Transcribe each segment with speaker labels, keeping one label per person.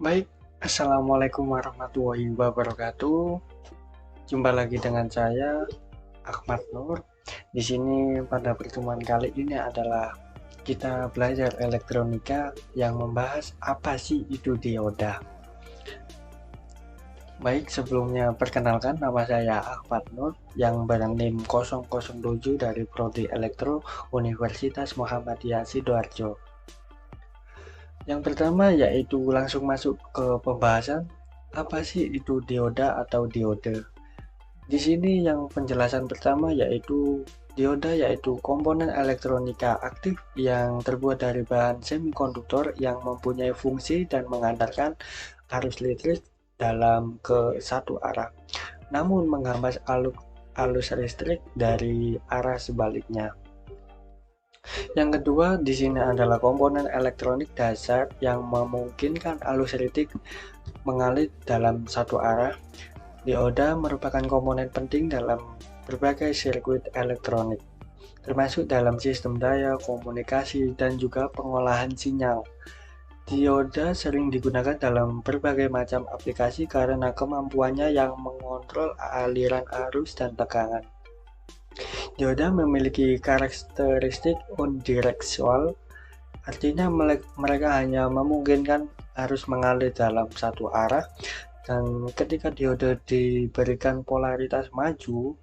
Speaker 1: Baik, Assalamualaikum warahmatullahi wabarakatuh. Jumpa lagi dengan saya, Ahmad Nur. Di sini pada pertemuan kali ini adalah kita belajar elektronika yang membahas apa sih itu dioda. Baik, sebelumnya perkenalkan nama saya Ahmad Nur yang barang NIM 007 dari Prodi Elektro Universitas Muhammadiyah Sidoarjo. Yang pertama yaitu langsung masuk ke pembahasan apa sih itu dioda atau diode. Di sini yang penjelasan pertama yaitu dioda yaitu komponen elektronika aktif yang terbuat dari bahan semikonduktor yang mempunyai fungsi dan mengantarkan arus listrik dalam ke satu arah, namun menghambat arus listrik dari arah sebaliknya. Yang kedua, di sini adalah komponen elektronik dasar yang memungkinkan arus listrik mengalir dalam satu arah. Dioda merupakan komponen penting dalam berbagai sirkuit elektronik, termasuk dalam sistem daya, komunikasi, dan juga pengolahan sinyal. Dioda sering digunakan dalam berbagai macam aplikasi karena kemampuannya yang mengontrol aliran arus dan tegangan. Dioda memiliki karakteristik unidireksional, artinya mereka hanya memungkinkan arus mengalir dalam satu arah, dan ketika dioda diberikan polaritas maju,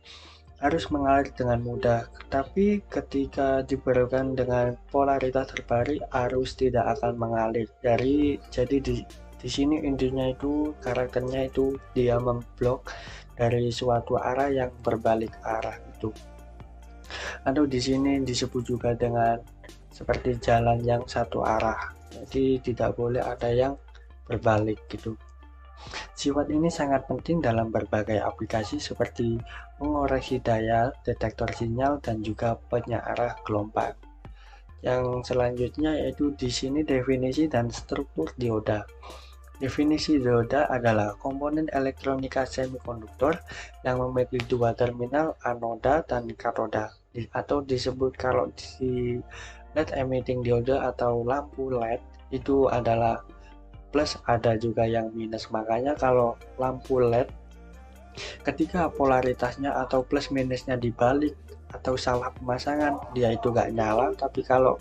Speaker 1: arus mengalir dengan mudah. Tapi ketika diberikan dengan polaritas terbalik, arus tidak akan mengalir. Jadi di sini intinya itu karakternya itu dia memblok dari suatu arah yang berbalik arah itu. Atau di sini disebut juga dengan seperti jalan yang satu arah. Jadi tidak boleh ada yang berbalik gitu. Sifat ini sangat penting dalam berbagai aplikasi seperti mengoreksi daya, detektor sinyal, dan juga penyearah gelombang. Yang selanjutnya yaitu di sini definisi dan struktur dioda. Definisi dioda adalah komponen elektronika semikonduktor yang memiliki dua terminal anoda dan katoda, atau disebut kalau di LED emitting diode atau lampu LED itu adalah plus, ada juga yang minus. Makanya kalau lampu LED ketika polaritasnya atau plus minusnya dibalik atau salah pemasangan, dia itu gak nyala. Tapi kalau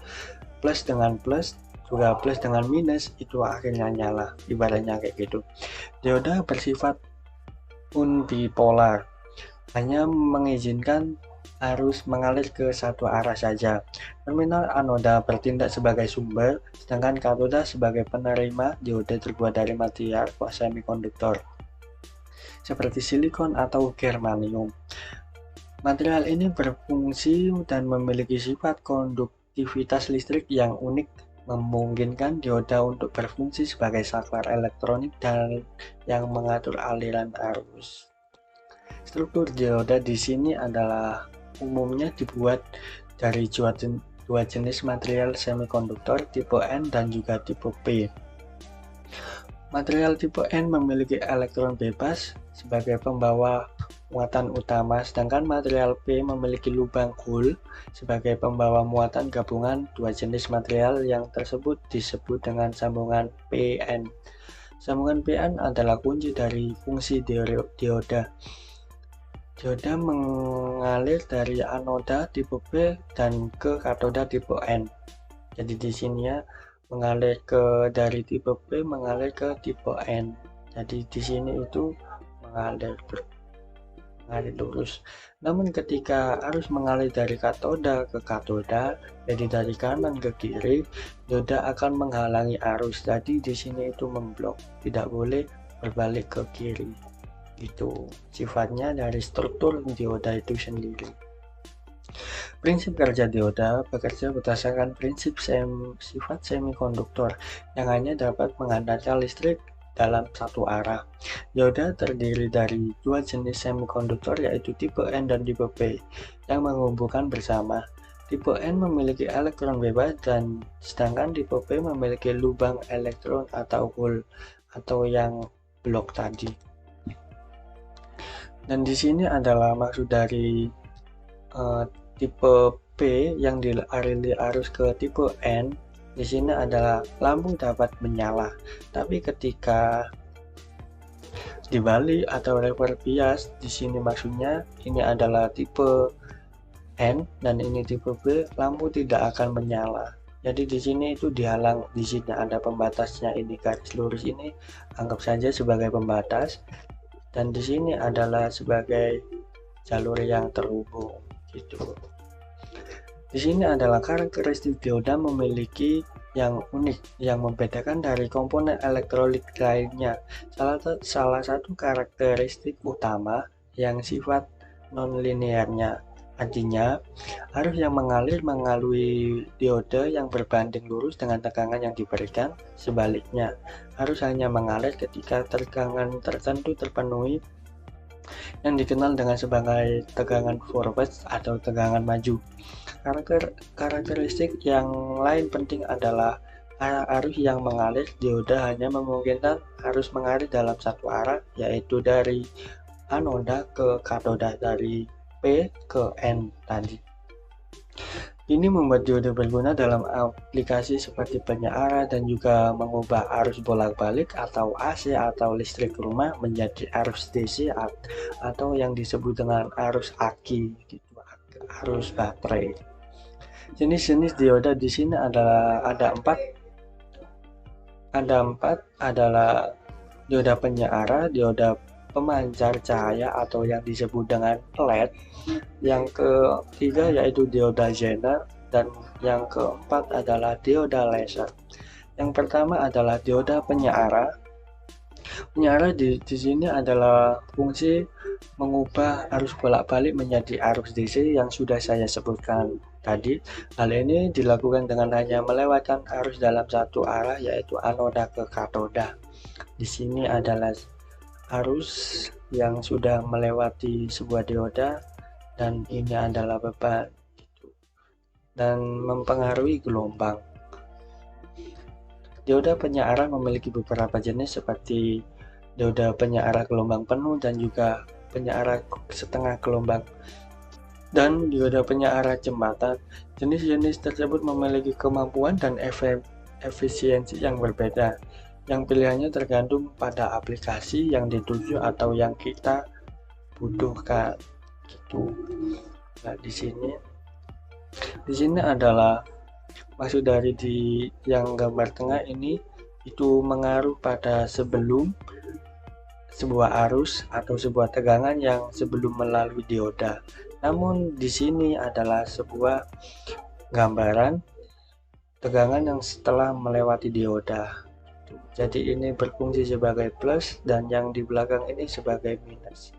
Speaker 1: plus dengan plus juga plus dengan minus, itu akhirnya nyala, ibaratnya kayak gitu. Dioda bersifat unipolar, hanya mengizinkan arus mengalir ke satu arah saja. Terminal anoda bertindak sebagai sumber, sedangkan katoda sebagai penerima. Dioda terbuat dari material semikonduktor seperti silikon atau germanium. Material ini berfungsi dan memiliki sifat konduktivitas listrik yang unik, memungkinkan dioda untuk berfungsi sebagai saklar elektronik dan yang mengatur aliran arus. Struktur dioda di sini adalah umumnya dibuat dari dua jenis material semikonduktor, tipe N dan juga tipe P. Material tipe N memiliki elektron bebas sebagai pembawa muatan utama, sedangkan material P memiliki lubang hole sebagai pembawa muatan gabungan. Dua jenis material yang tersebut disebut dengan sambungan PN. Sambungan PN adalah kunci dari fungsi dioda. Dioda mengalir dari anoda tipe B dan ke katoda tipe N. Jadi di sini ya, mengalir dari tipe B mengalir ke tipe N. Jadi di sini itu mengalir lurus. Namun ketika arus mengalir dari katoda ke katoda, jadi dari kanan ke kiri, dioda akan menghalangi arus. Jadi di sini itu memblok, tidak boleh berbalik ke kiri. Itu sifatnya dari struktur dioda itu sendiri. Prinsip kerja dioda bekerja berdasarkan prinsip sifat semikonduktor yang hanya dapat menghantarkan listrik dalam satu arah. Dioda terdiri dari dua jenis semikonduktor yaitu tipe N dan tipe P yang menghubungkan bersama. Tipe N memiliki elektron bebas dan sedangkan tipe P memiliki lubang elektron atau hole atau yang blok tadi. Dan di sini adalah maksud dari tipe P yang dialiri arus ke tipe N. di sini adalah lampu dapat menyala, tapi ketika dibalik atau reverse bias, di sini maksudnya ini adalah tipe N dan ini tipe B, lampu tidak akan menyala. Jadi di sini itu dihalang, di sini ada pembatasnya, ini garis lurus ini anggap saja sebagai pembatas, dan di sini adalah sebagai jalur yang terhubung gitu. Di sini adalah karakteristik dioda memiliki yang unik yang membedakan dari komponen elektronik lainnya. Salah satu karakteristik utama yang sifat non-linearnya. Artinya, arus yang mengalir melalui dioda yang berbanding lurus dengan tegangan yang diberikan. Sebaliknya, arus hanya mengalir ketika tegangan tertentu terpenuhi, yang dikenal dengan sebagai tegangan forward atau tegangan maju. Karakteristik yang lain penting adalah arus yang mengalir dioda hanya memungkinkan arus mengalir dalam satu arah, yaitu dari anoda ke katoda, dari P ke N tadi. Ini membuat dioda berguna dalam aplikasi seperti penyeara dan juga mengubah arus bolak-balik atau AC atau listrik rumah menjadi arus DC atau yang disebut dengan arus aki, gitu, arus baterai. Jenis-jenis dioda di sini adalah ada empat adalah dioda penyeara, dioda pemancar cahaya atau yang disebut dengan LED. Yang ketiga yaitu dioda Zener, dan yang keempat adalah dioda laser. Yang pertama adalah dioda penyeara. Penyeara di sini adalah fungsi mengubah arus bolak-balik menjadi arus DC yang sudah saya sebutkan tadi. Hal ini dilakukan dengan hanya melewatkan arus dalam satu arah, yaitu anoda ke katoda. Di sini adalah arus yang sudah melewati sebuah dioda, dan ini adalah beban dan mempengaruhi gelombang. Dioda penyeara memiliki beberapa jenis seperti dioda penyeara gelombang penuh dan juga penyeara setengah gelombang dan dioda penyeara jembatan. Jenis-jenis tersebut memiliki kemampuan dan efisiensi yang berbeda, yang pilihannya tergantung pada aplikasi yang dituju atau yang kita butuhkan gitu. Nah, di sini adalah maksud dari di yang gambar tengah ini, itu mengaruh pada sebelum sebuah arus atau sebuah tegangan yang sebelum melalui dioda. Namun di sini adalah sebuah gambaran tegangan yang setelah melewati dioda. Jadi ini berfungsi sebagai plus dan yang di belakang ini sebagai minus.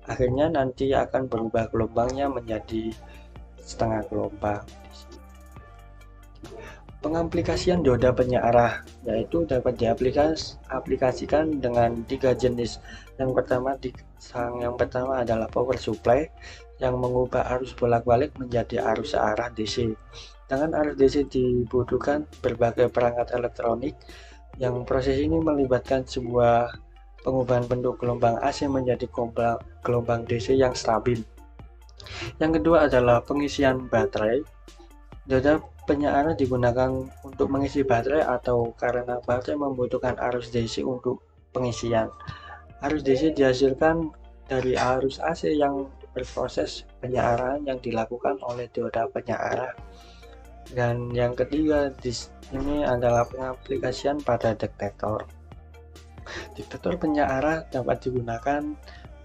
Speaker 1: Akhirnya nanti akan berubah gelombangnya menjadi setengah gelombang. Pengaplikasian dioda penyeara yaitu dapat diaplikasikan dengan tiga jenis. Yang pertama adalah power supply yang mengubah arus bolak-balik menjadi arus searah DC. Dengan arus DC dibutuhkan berbagai perangkat elektronik, yang proses ini melibatkan sebuah pengubahan bentuk gelombang AC menjadi gelombang DC yang stabil. Yang kedua adalah pengisian baterai. Dioda penyeara digunakan untuk mengisi baterai atau karena baterai membutuhkan arus DC untuk pengisian. Arus DC dihasilkan dari arus AC yang berproses penyearaan yang dilakukan oleh dioda penyeara. Dan yang ketiga di sini adalah pengaplikasian pada detektor. Detektor penyeara dapat digunakan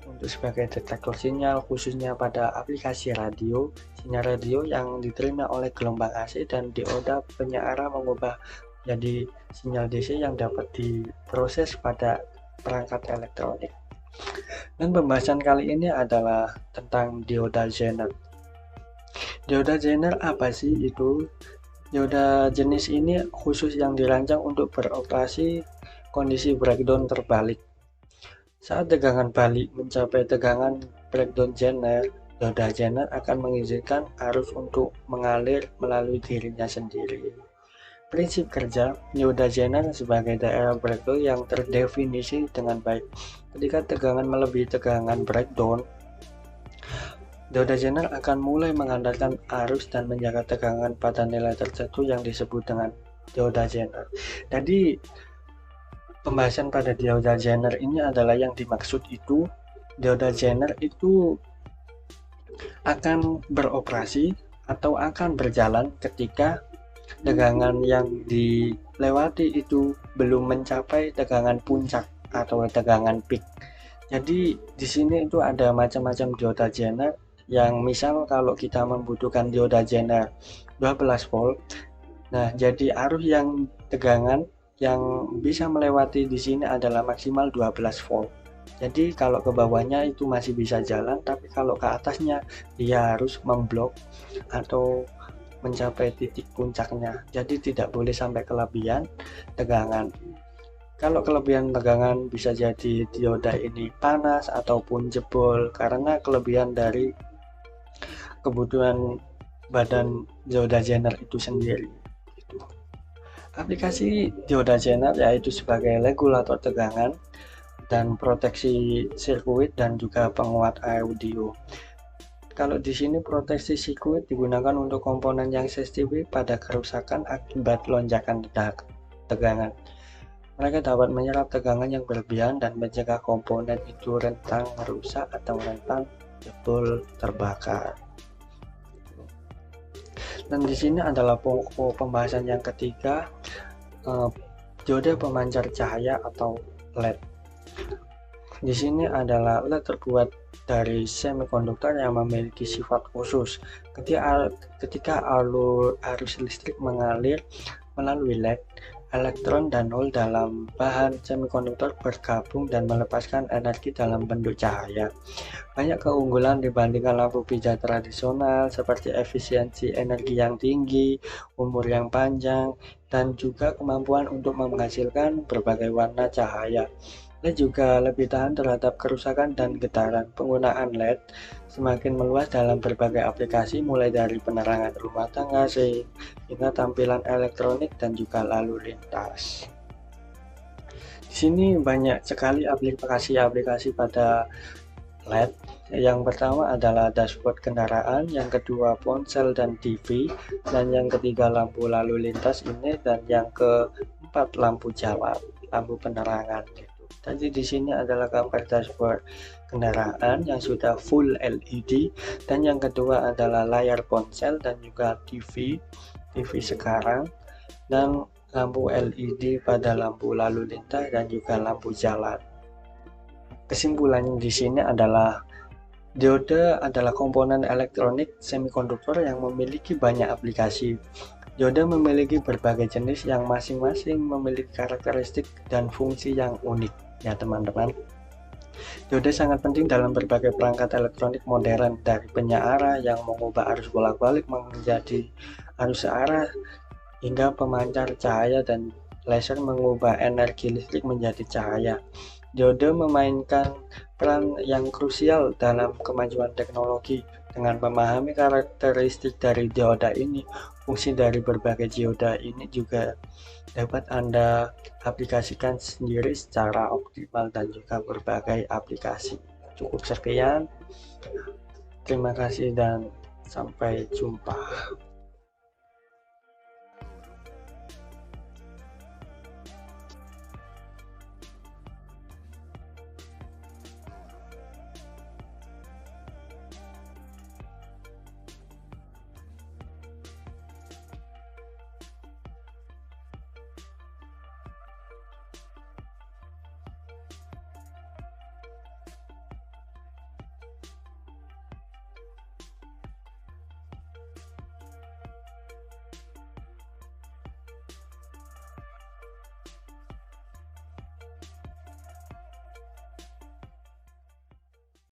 Speaker 1: untuk sebagai detektor sinyal, khususnya pada aplikasi radio. Sinyal radio yang diterima oleh gelombang AC dan dioda penyeara mengubah jadi sinyal DC yang dapat diproses pada perangkat elektronik. Dan pembahasan kali ini adalah tentang dioda Zener. Dioda Zener apa sih itu? Dioda jenis ini khusus yang dirancang untuk beroperasi kondisi breakdown terbalik. Saat tegangan balik mencapai tegangan breakdown Zener, dioda Zener akan mengizinkan arus untuk mengalir melalui dirinya sendiri. Prinsip kerja dioda Zener sebagai daerah breakdown yang terdefinisi dengan baik. Ketika tegangan melebihi tegangan breakdown, dioda Zener akan mulai mengandalkan arus dan menjaga tegangan pada nilai tertentu yang disebut dengan dioda Zener. Jadi pembahasan pada dioda Zener ini adalah yang dimaksud itu dioda Zener itu akan beroperasi atau akan berjalan ketika tegangan yang dilewati itu belum mencapai tegangan puncak atau tegangan peak. Jadi di sini itu ada macam-macam dioda Zener yang misal kalau kita membutuhkan dioda Zener 12 volt. Nah, jadi arus yang tegangan yang bisa melewati di sini adalah maksimal 12 volt. Jadi kalau ke bawahnya itu masih bisa jalan, tapi kalau ke atasnya dia harus memblok atau mencapai titik puncaknya. Jadi tidak boleh sampai kelebihan tegangan. Kalau kelebihan tegangan bisa jadi dioda ini panas ataupun jebol karena kelebihan dari kebutuhan badan dioda Zener itu sendiri. Aplikasi dioda Zener yaitu sebagai regulator tegangan dan proteksi sirkuit dan juga penguat audio. Kalau di sini proteksi sirkuit digunakan untuk komponen yang sensitif pada kerusakan akibat lonjakan tegangan. Mereka dapat menyerap tegangan yang berlebihan dan mencegah komponen itu rentan rusak atau rentan jebol terbakar. Dan di sini adalah pokok pembahasan yang ketiga, dioda pemancar cahaya atau LED. Di sini adalah LED terbuat dari semikonduktor yang memiliki sifat khusus. Ketika arus listrik mengalir melalui LED, elektron dan hole dalam bahan semikonduktor bergabung dan melepaskan energi dalam bentuk cahaya. Banyak keunggulan dibandingkan lampu pijar tradisional seperti efisiensi energi yang tinggi, umur yang panjang, dan juga kemampuan untuk menghasilkan berbagai warna cahaya. LED juga lebih tahan terhadap kerusakan dan getaran. Penggunaan LED semakin meluas dalam berbagai aplikasi mulai dari penerangan rumah tangga hingga tampilan elektronik dan juga lalu lintas. Di sini banyak sekali aplikasi-aplikasi pada LED. Yang pertama adalah dashboard kendaraan, yang kedua ponsel dan TV, dan yang ketiga lampu lalu lintas ini, dan yang keempat lampu jalan, lampu penerangan. Jadi di sini adalah gambar dashboard kendaraan yang sudah full LED, dan yang kedua adalah layar ponsel dan juga TV sekarang, dan lampu LED pada lampu lalu lintas dan juga lampu jalan. Kesimpulannya di sini adalah dioda adalah komponen elektronik semikonduktor yang memiliki banyak aplikasi. Dioda memiliki berbagai jenis yang masing-masing memiliki karakteristik dan fungsi yang unik, ya teman-teman. Dioda sangat penting dalam berbagai perangkat elektronik modern, dari penyearah yang mengubah arus bolak-balik menjadi arus searah, hingga pemancar cahaya dan laser mengubah energi listrik menjadi cahaya. Dioda memainkan peran yang krusial dalam kemajuan teknologi. Dengan memahami karakteristik dari dioda ini, fungsi dari berbagai dioda ini juga dapat Anda aplikasikan sendiri secara optimal dan juga berbagai aplikasi. Cukup sekian. Terima kasih dan sampai jumpa.